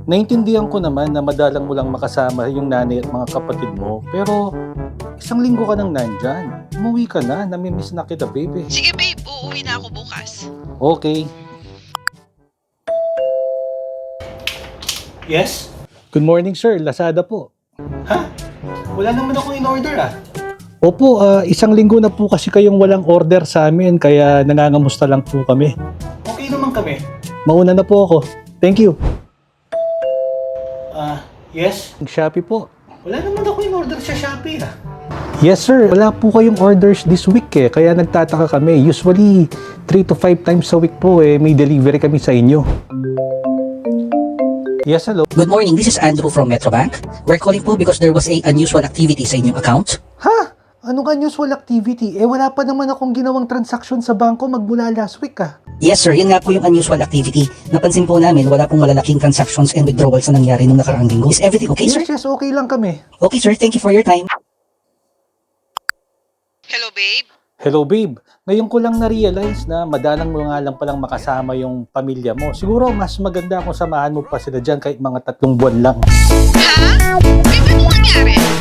Naintindihan ko naman na madalang mo lang makasama yung nanay at mga kapatid mo, pero isang linggo ka nang nandyan. Umuwi ka na, namimiss na kita, baby. Sige babe, uuwi na ako bukas. Okay. Yes? Good morning, sir. Lazada po. Ha? Wala naman akong in-order ah. Opo, isang linggo na po kasi kayong walang order sa amin, kaya nangangamusta lang po kami. Okay naman kami. Mauna na po ako. Thank you. Yes? Shopee po. Wala naman ako in-order sa Shopee ah. Yes, sir. Wala po kayong orders this week kaya nagtataka kami. Usually, 3 to 5 times a week po may delivery kami sa inyo. Yes, hello. Good morning, this is Andrew from Metrobank. We're calling po because there was a unusual activity sa inyong account. Ha? Ano ka unusual activity? Wala pa naman akong ginawang transaction sa bangko magmula last week Yes sir, yun nga po yung unusual activity. Napansin po namin wala pong malalaking transactions and withdrawals na nangyari nung nakaraang linggo. Is everything okay sir? Yes, okay lang kami. Okay sir, thank you for your time. Hello babe? Hello, babe. Ngayon ko lang na-realize na madalang mo nga lang palang makasama yung pamilya mo. Siguro mas maganda kung samahan mo pa sila dyan kahit mga 3 buwan lang. Ha? Babe, ano nangyari?